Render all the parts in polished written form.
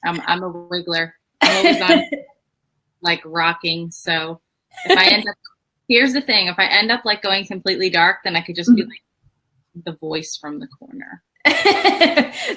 I'm a wiggler. I'm always on like rocking. So if I end up, here's the thing, if I end up like going completely dark, then I could just be like the voice from the corner.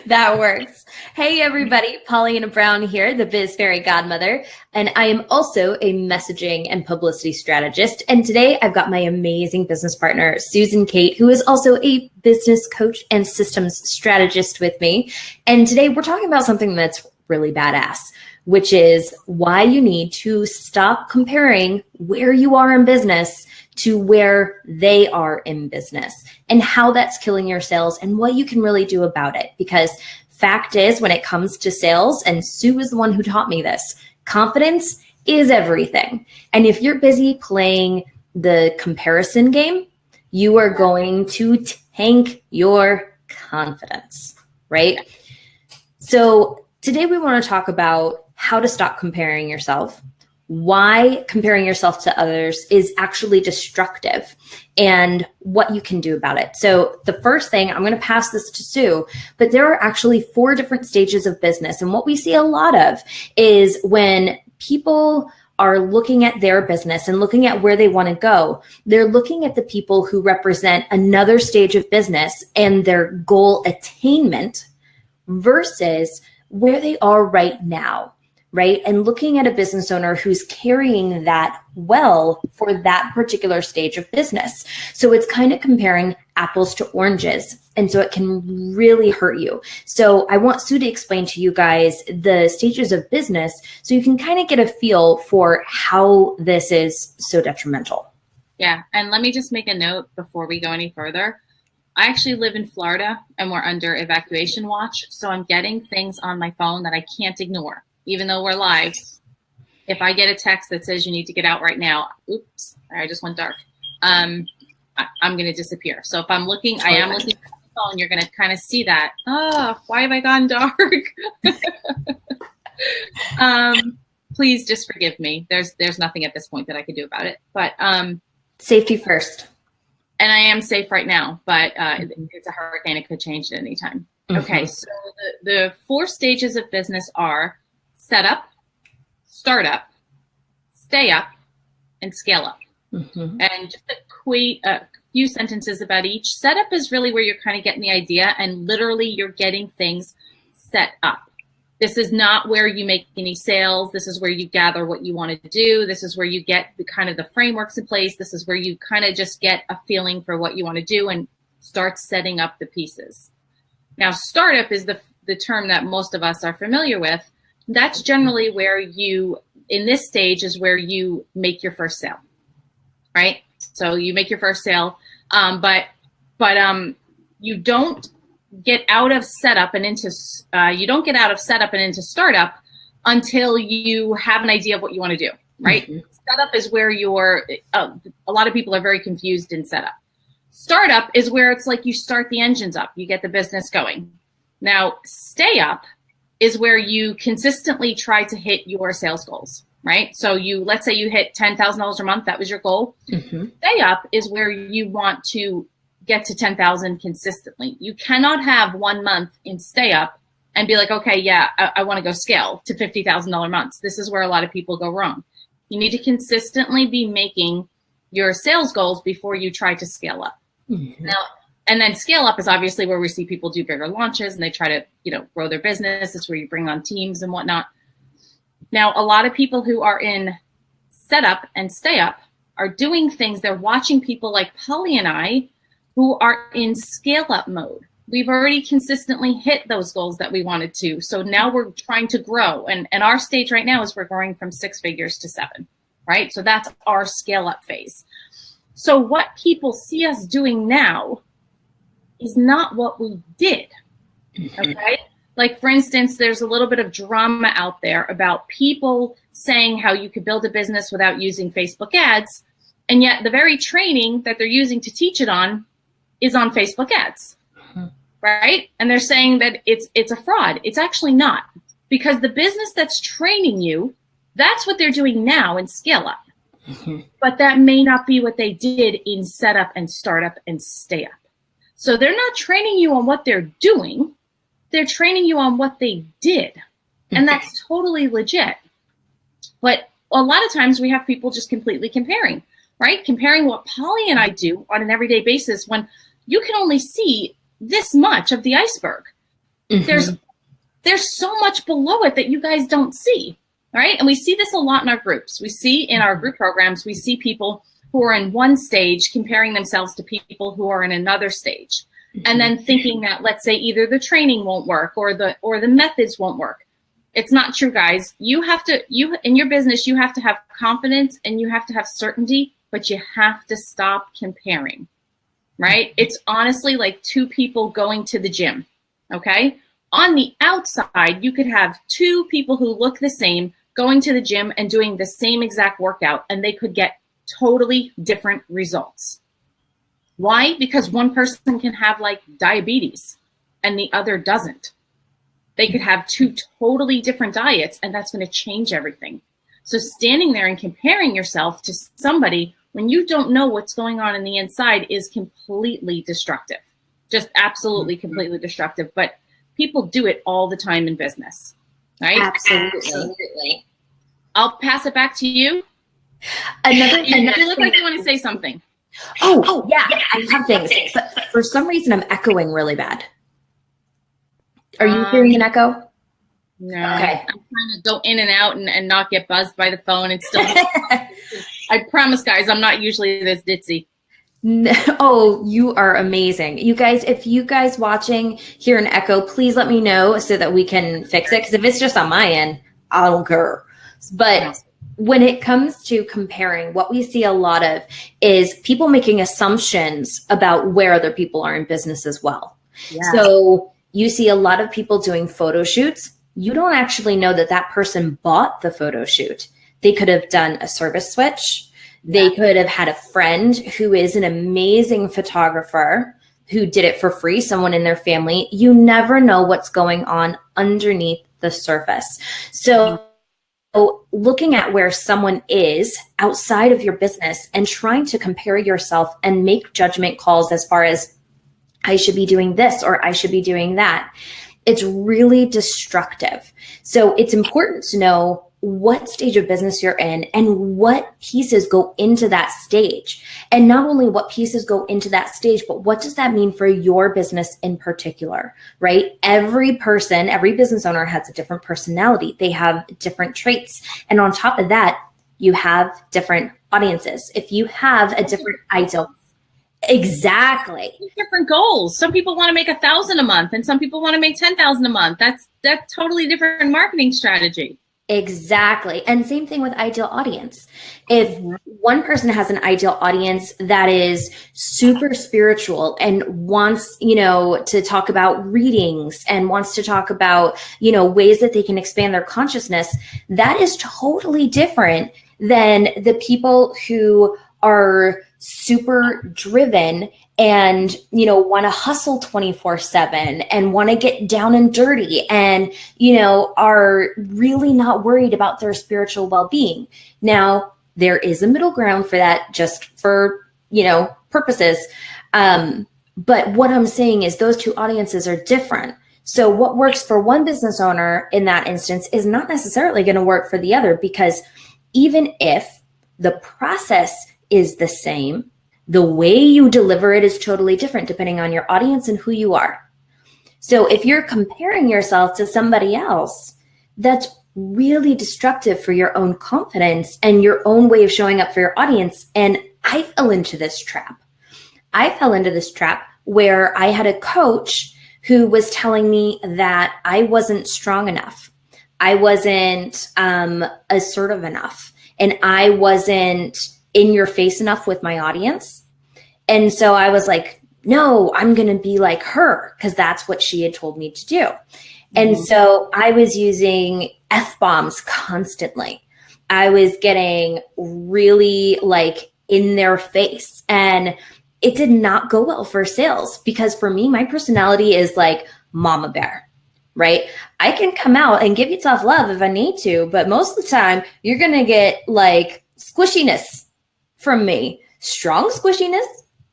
That works. Hey, everybody. Pollyanna Brown here, the Biz Fairy Godmother. And I am also a messaging and publicity strategist. And today I've got my amazing business partner, Susan Kate, who is also a business coach and systems strategist with me. And today we're talking about something that's really badass, which is why you need to stop comparing where you are in business to where they are in business and how that's killing your sales and what you can really do about it. Because fact is, when it comes to sales, and Sue is the one who taught me this, confidence is everything. And if you're busy playing the comparison game, you are going to tank your confidence, right? So today we want to talk about how to stop comparing yourself, why comparing yourself to others is actually destructive, and what you can do about it. So the first thing, I'm going to pass this to Sue, but there are actually 4 different stages of business. And what we see a lot of is when people are looking at their business and looking at where they want to go, they're looking at the people who represent another stage of business and their goal attainment versus where they are right now. Right? And looking at a business owner who's carrying that well for that particular stage of business. So it's kind of comparing apples to oranges. And so it can really hurt you. So I want Sue to explain to you guys the stages of business so you can kind of get a feel for how this is so detrimental. Yeah. And let me just make a note before we go any further. I actually live in Florida and we're under evacuation watch. So I'm getting things on my phone that I can't ignore. Even though we're live, if I get a text that says you need to get out right now, oops, I just went dark. I'm going to disappear. So if I'm looking, I am looking at the phone, you're going to kind of see that. Oh, why have I gone dark? Please just forgive me. There's nothing at this point that I could do about it. But safety first. And I am safe right now, but it's a hurricane. It could change at any time. Mm-hmm. Okay, so the 4 stages of business are set up, start up, stay up, and scale up. Mm-hmm. And just a few sentences about each. Setup is really where you're kind of getting the idea and literally you're getting things set up. This is not where you make any sales. This is where you gather what you want to do. This is where you get the kind of the frameworks in place. This is where you kind of just get a feeling for what you want to do and start setting up the pieces. Now, startup is the term that most of us are familiar with. That's generally where in this stage is where you make your first sale, right? So you make your first sale, but you don't get out of setup and into startup until you have an idea of what you want to do, right? Mm-hmm. Setup is where a lot of people are very confused in setup. Startup is where it's like you start the engines up, you get the business going. Now, stay up is where you consistently try to hit your sales goals, right? So let's say you hit $10,000 a month, that was your goal. Mm-hmm. Stay up is where you want to get to 10,000 consistently. You cannot have 1 month in stay up and be like, okay, yeah, I want to go scale to $50,000 months. This is where a lot of people go wrong. You need to consistently be making your sales goals before you try to scale up. Mm-hmm. Now, and then scale up is obviously where we see people do bigger launches and they try to, grow their business. It's where you bring on teams and whatnot. Now, a lot of people who are in setup and stay up are doing things. They're watching people like Polly and I who are in scale up mode. We've already consistently hit those goals that we wanted to. So now we're trying to grow. And our stage right now is we're growing from 6 figures to 7, right? So that's our scale up phase. So what people see us doing now is not what we did, okay? Like, for instance, there's a little bit of drama out there about people saying how you could build a business without using Facebook ads, and yet the very training that they're using to teach it on is on Facebook ads, right? And they're saying that it's a fraud. It's actually not, because the business that's training you, that's what they're doing now in Scale Up. But that may not be what they did in Setup and Startup and Stay Up. So they're not training you on what they're doing. They're training you on what they did. And that's totally legit. But a lot of times we have people just completely comparing, right? Comparing what Polly and I do on an everyday basis when you can only see this much of the iceberg. Mm-hmm. There's so much below it that you guys don't see, right? And we see this a lot in our groups. We see in our group programs, we see people who are in one stage comparing themselves to people who are in another stage. Mm-hmm. And then thinking that, let's say, either the training won't work or the methods won't work. It's not true, guys. You in your business, you have to have confidence and you have to have certainty, but you have to stop comparing, right? It's honestly like two people going to the gym, okay? On the outside, you could have two people who look the same going to the gym and doing the same exact workout, and they could get totally different results. Why? Because one person can have like diabetes and the other doesn't. They could have two totally different diets, and that's going to change everything. So standing there and comparing yourself to somebody when you don't know what's going on in the inside is completely destructive. Just absolutely completely destructive. But people do it all the time in business, right? Absolutely. I'll pass it back to you. You look like you want to say something. Oh, yeah, I have things. But for some reason, I'm echoing really bad. Are you hearing an echo? No. Okay. I'm trying to go in and out and not get buzzed by the phone. It's still. I promise, guys, I'm not usually this ditzy. No, oh, you are amazing. You guys, if you guys watching hear an echo, please let me know so that we can fix it. Because if it's just on my end, I don't care. But when it comes to comparing, what we see a lot of is people making assumptions about where other people are in business as well. Yeah. So you see a lot of people doing photo shoots. You don't actually know that that person bought the photo shoot. They could have done a service switch. They could have had a friend who is an amazing photographer who did it for free, someone in their family. You never know what's going on underneath the surface. So looking at where someone is outside of your business and trying to compare yourself and make judgment calls as far as I should be doing this or I should be doing that, it's really destructive. So it's important to know what stage of business you're in and what pieces go into that stage. And not only what pieces go into that stage, but what does that mean for your business in particular, right? Every person, every business owner has a different personality. They have different traits. And on top of that, you have different audiences. If you have a different ideal, exactly. Different goals. Some people want to make 1,000 a month and some people want to make 10,000 a month. That's totally different marketing strategy. Exactly. And same thing with ideal audience. If one person has an ideal audience that is super spiritual and wants, to talk about readings and wants to talk about, ways that they can expand their consciousness, that is totally different than the people who are super driven and, want to hustle 24/7 and want to get down and dirty and, are really not worried about their spiritual well-being. Now, there is a middle ground for that just for, purposes. But what I'm saying is those two audiences are different. So what works for one business owner in that instance is not necessarily going to work for the other, because even if the process is the same, the way you deliver it is totally different depending on your audience and who you are. So if you're comparing yourself to somebody else, that's really destructive for your own confidence and your own way of showing up for your audience. And I fell into this trap. Where I had a coach who was telling me that I wasn't strong enough. I wasn't assertive enough. And I wasn't in your face enough with my audience. And so I was like, no, I'm going to be like her, because that's what she had told me to do. And so I was using F-bombs constantly. I was getting really in their face, and it did not go well for sales, because for me, my personality is like mama bear, right? I can come out and give you tough love if I need to, but most of the time you're going to get squishiness from me. Strong squishiness,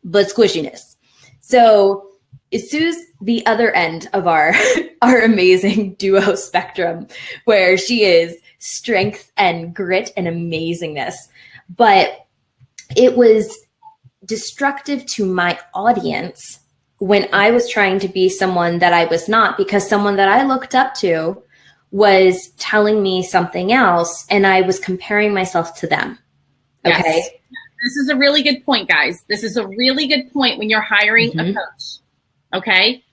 but squishiness. So Sue's the other end of our amazing duo spectrum, where she is strength and grit and amazingness. But it was destructive to my audience when I was trying to be someone that I was not, because someone that I looked up to was telling me something else and I was comparing myself to them. Okay. Yes. This is a really good point, guys. This is a really good point when you're hiring a coach. Okay.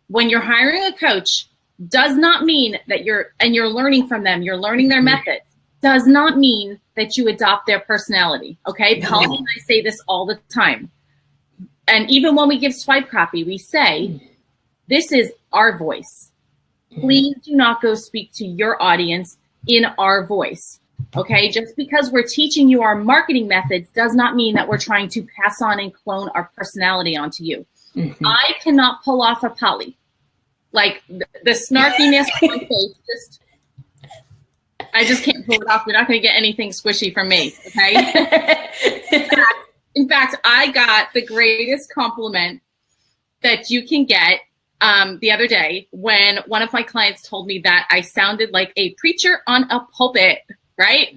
When you're hiring a coach, does not mean that you're learning from them, you're learning their methods, does not mean that you adopt their personality. Okay. Polly and I say this all the time. And even when we give swipe copy, we say, this is our voice. Please do not go speak to your audience in our voice. Okay. Just because we're teaching you our marketing methods does not mean that we're trying to pass on and clone our personality onto you. I cannot pull off a Polly. Like the snarkiness on my face, I just can't pull it off. You're not going to get anything squishy from me. Okay. In fact, I got the greatest compliment that you can get the other day when one of my clients told me that I sounded like a preacher on a pulpit, right?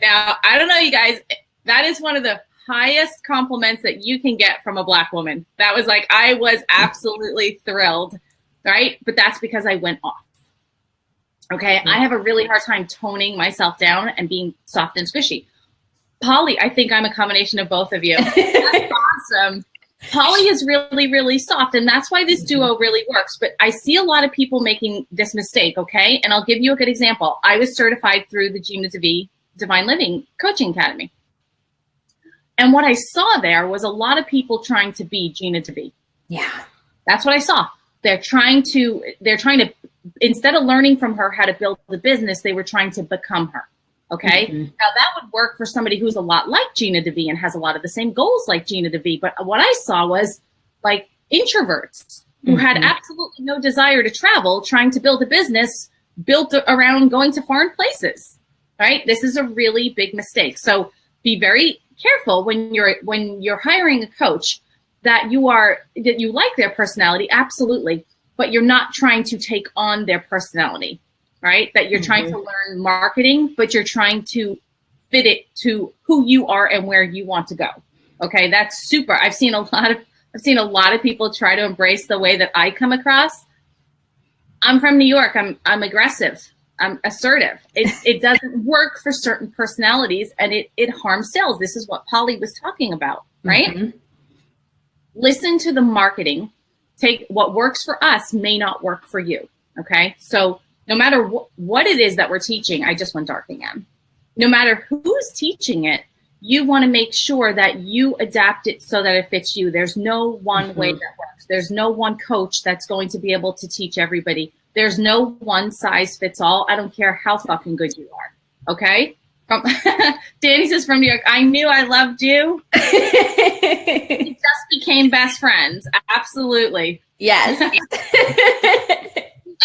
Now, I don't know, you guys, that is one of the highest compliments that you can get from a Black woman. That was like, I was absolutely thrilled, right? But that's because I went off. Okay. I have a really hard time toning myself down and being soft and squishy. Polly, I think I'm a combination of both of you. That's awesome. Polly is really, really soft, and that's why this duo really works. But I see a lot of people making this mistake, okay? And I'll give you a good example. I was certified through the Gina DeVee Divine Living Coaching Academy. And what I saw there was a lot of people trying to be Gina DeVee. Yeah. That's what I saw. They're trying to, instead of learning from her how to build the business, they were trying to become her. Okay. Now that would work for somebody who's a lot like Gina DeVee and has a lot of the same goals like Gina DeVee. But what I saw was like introverts who had absolutely no desire to travel, trying to build a business built around going to foreign places. Right. This is a really big mistake. So be very careful when you're hiring a coach that you like their personality. Absolutely. But you're not trying to take on their personality. Right? That you're trying to learn marketing, but you're trying to fit it to who you are and where you want to go. Okay. That's super. I've seen a lot of people try to embrace the way that I come across. I'm from New York. I'm aggressive. I'm assertive. It doesn't work for certain personalities and it harms sales. This is what Polly was talking about, right? Listen to the marketing. Take what works for us may not work for you. Okay. So no matter what it is that we're teaching, I just went dark again. No matter who's teaching it, you want to make sure that you adapt it so that it fits you. There's no one way that works. There's no one coach that's going to be able to teach everybody. There's no one size fits all. I don't care how fucking good you are. Okay? Danny says from New York, I knew I loved you. We just became best friends. Absolutely. Yes.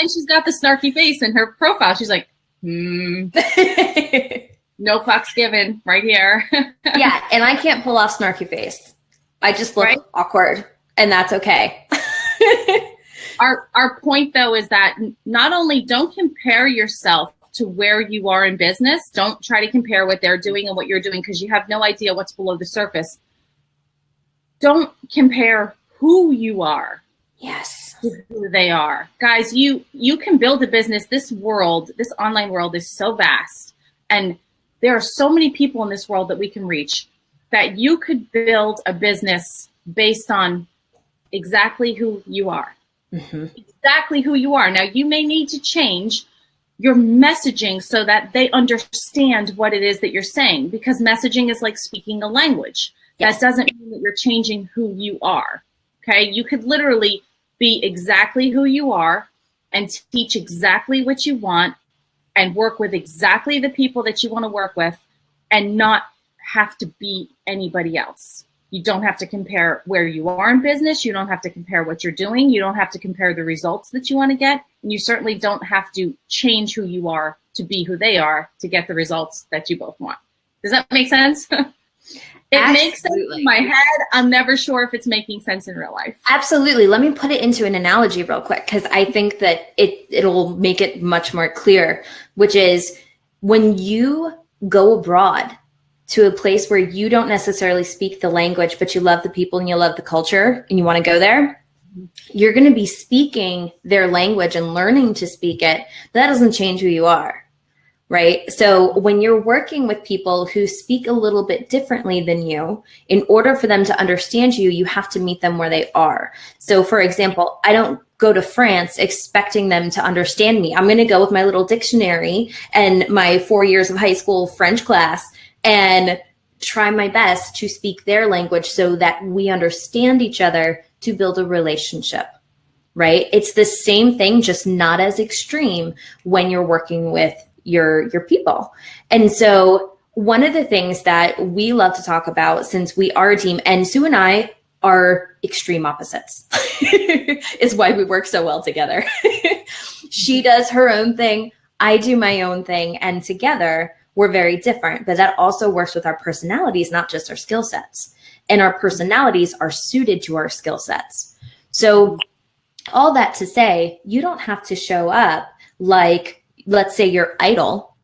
And she's got the snarky face in her profile. She's like, no fucks given right here. Yeah, and I can't pull off snarky face. I just look awkward, and that's okay. Our point, though, is that not only don't compare yourself to where you are in business, don't try to compare what they're doing and what you're doing because you have no idea what's below the surface. Don't compare who you are. Yes. Who they are. Guys, you can build a business. This online world is so vast. And there are so many people in this world that we can reach that you could build a business based on exactly who you are. Exactly who you are. Now, you may need to change your messaging so that they understand what it is that you're saying, because messaging is like speaking a language. Yes. That doesn't mean that you're changing who you are. Okay. You could literally be exactly who you are and teach exactly what you want and work with exactly the people that you want to work with and not have to be anybody else. You don't have to compare where you are in business. You don't have to compare what you're doing. You don't have to compare the results that you want to get. And you certainly don't have to change who you are to be who they are to get the results that you both want. Does that make sense? It makes sense in my head. I'm never sure if it's making sense in real life. Absolutely. Let me put it into an analogy real quick, because I think that it'll make it much more clear, which is when you go abroad to a place where you don't necessarily speak the language, but you love the people and you love the culture and you want to go there, you're going to be speaking their language and learning to speak it. That doesn't change who you are. Right? So when you're working with people who speak a little bit differently than you, in order for them to understand you, you have to meet them where they are. So for example, I don't go to France expecting them to understand me. I'm going to go with my little dictionary and my 4 years of high school French class and try my best to speak their language so that we understand each other to build a relationship. Right? It's the same thing, just not as extreme when you're working with your people. And so one of the things that we love to talk about, since we are a team, and Sue and I are extreme opposites, is why we work so well together. She does her own thing, I do my own thing, and together we're very different. But that also works with our personalities, not just our skill sets. And our personalities are suited to our skill sets. So all that to say, you don't have to show up like, let's say, your idol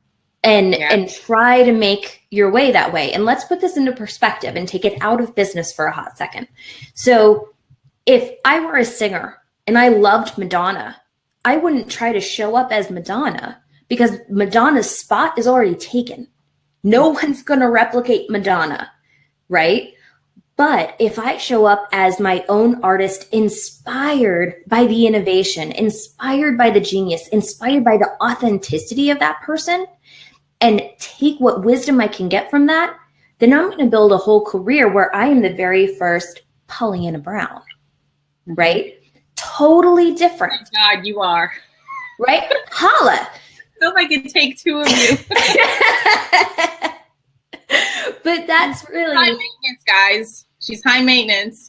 and try to make your way that way. And let's put this into perspective and take it out of business for a hot second. So if I were a singer and I loved Madonna, I wouldn't try to show up as Madonna, because Madonna's spot is already taken. No one's going to replicate Madonna, right? But if I show up as my own artist, inspired by the innovation, inspired by the genius, inspired by the authenticity of that person, and take what wisdom I can get from that, then I'm going to build a whole career where I am the very first Pollyanna Brown, right? Totally different. Oh my God, you are. Right? Holla. I feel like I could take two of you. But that's really high maintenance, guys. She's high maintenance.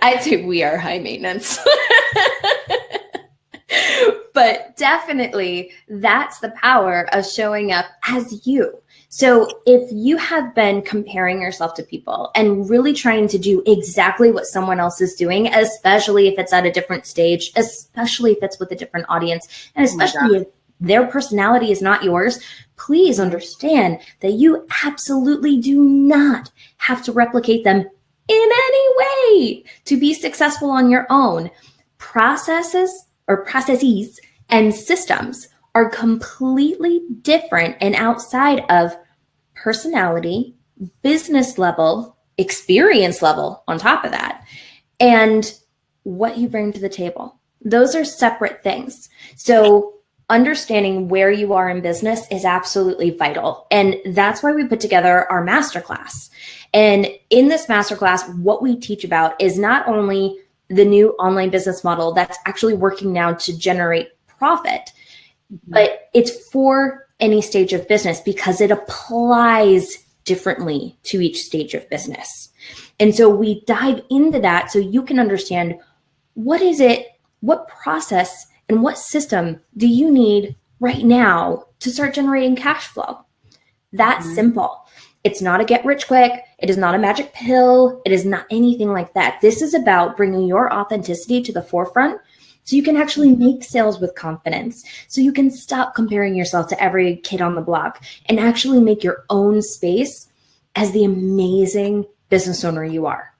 I'd say we are high maintenance. But definitely that's the power of showing up as you. So if you have been comparing yourself to people and really trying to do exactly what someone else is doing, especially if it's at a different stage, especially if it's with a different audience, and especially if their personality is not yours, please understand that you absolutely do not have to replicate them in any way to be successful on your own. Processes and systems are completely different and outside of personality, business level, experience level on top of that, and what you bring to the table. Those are separate things. So understanding where you are in business is absolutely vital. And that's why we put together our masterclass. And in this masterclass, what we teach about is not only the new online business model that's actually working now to generate profit, but it's for any stage of business because it applies differently to each stage of business. And so we dive into that so you can understand what is it, what process and what system do you need right now to start generating cash flow? That's simple. It's not a get rich quick. It is not a magic pill. It is not anything like that. This is about bringing your authenticity to the forefront so you can actually make sales with confidence. So you can stop comparing yourself to every kid on the block and actually make your own space as the amazing business owner you are.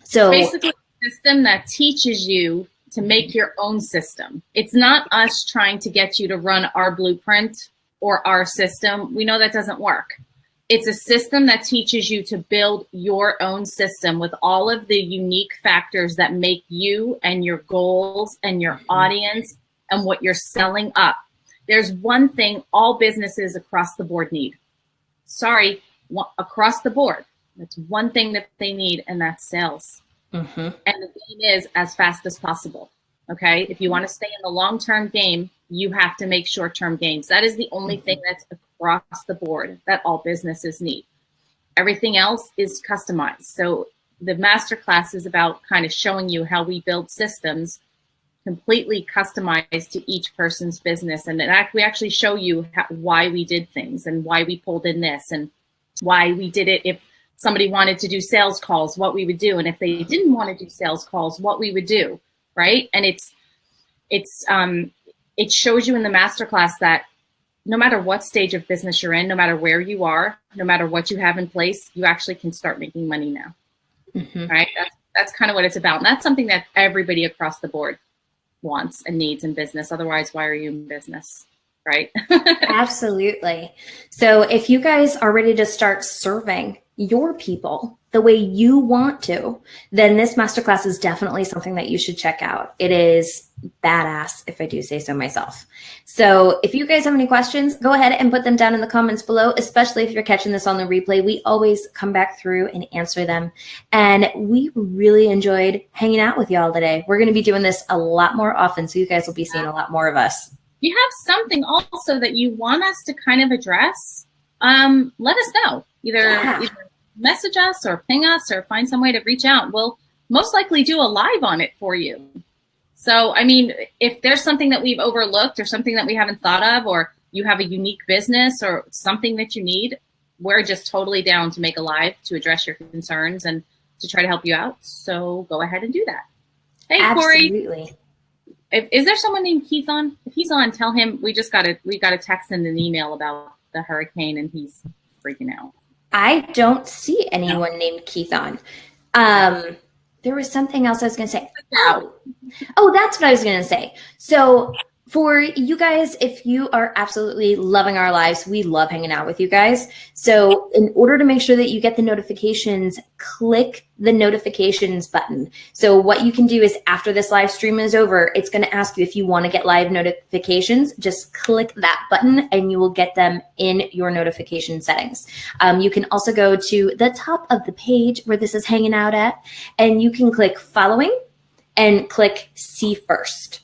So basically a system that teaches you to make your own system. It's not us trying to get you to run our blueprint or our system. We know that doesn't work. It's a system that teaches you to build your own system with all of the unique factors that make you and your goals and your audience and what you're selling up. There's one thing all businesses across the board need. Across the board. That's one thing that they need, and that's sales. And the game is as fast as possible. Okay. If you want to stay in the long-term game, you have to make short-term gains. That is the only thing that's across the board that all businesses need. Everything else is customized. So the masterclass is about kind of showing you how we build systems completely customized to each person's business. And we actually show you why we did things and why we pulled in this and why we did it. If somebody wanted to do sales calls, what we would do. And if they didn't want to do sales calls, what we would do, right? And it shows you in the masterclass that no matter what stage of business you're in, no matter where you are, no matter what you have in place, you actually can start making money now, right? That's kind of what it's about. And that's something that everybody across the board wants and needs in business. Otherwise, why are you in business, right? Absolutely. So if you guys are ready to start serving your people the way you want to, then this masterclass is definitely something that you should check out. It is badass, if I do say so myself. So if you guys have any questions, go ahead and put them down in the comments below, especially if you're catching this on the replay. We always come back through and answer them. And we really enjoyed hanging out with y'all today. We're going to be doing this a lot more often, so you guys will be seeing a lot more of us. If you have something also that you want us to kind of address, let us know. Either message us or ping us or find some way to reach out. We'll most likely do a live on it for you. So, I mean, if there's something that we've overlooked or something that we haven't thought of, or you have a unique business or something that you need, we're just totally down to make a live to address your concerns and to try to help you out. So go ahead and do that. Hey, Absolutely. Corey, is there someone named Keith on? If he's on, tell him we got a text and an email about the hurricane and he's freaking out. I don't see anyone named Keith on. There was something else I was going to say. Oh, that's what I was going to say. So for you guys, if you are absolutely loving our lives, we love hanging out with you guys. So in order to make sure that you get the notifications, click the notifications button. So what you can do is after this live stream is over, it's going to ask you if you want to get live notifications. Just click that button and you will get them in your notification settings. You can also go to the top of the page where this is hanging out at, and you can click following and click see first.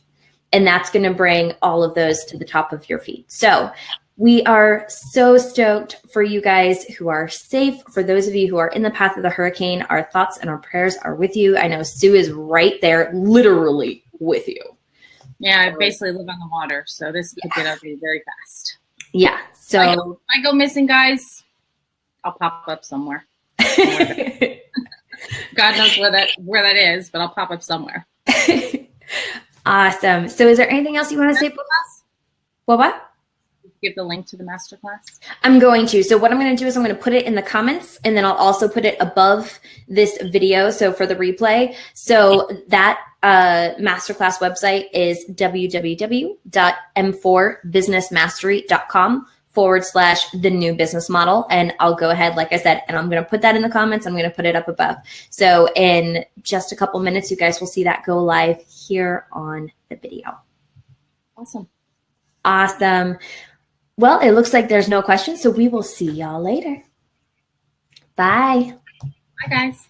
And that's going to bring all of those to the top of your feed. So we are so stoked for you guys who are safe. For those of you who are in the path of the hurricane, our thoughts and our prayers are with you. I know Sue is right there, literally with you. Yeah, I basically live on the water, so this could get ugly very fast. Yeah. So if I go missing, guys, I'll pop up somewhere. God knows where that is, but I'll pop up somewhere. Awesome. So is there anything else you want to say? What? Give the link to the masterclass. I'm going to. So what I'm going to do is I'm going to put it in the comments, and then I'll also put it above this video. So for the replay, so that masterclass website is www.m4businessmastery.com/the new business model. And I'll go ahead, like I said, and I'm going to put that in the comments. I'm going to put it up above. So in just a couple minutes, you guys will see that go live here on the video. Awesome. Well, it looks like there's no questions, so we will see y'all later. Bye. Bye, guys.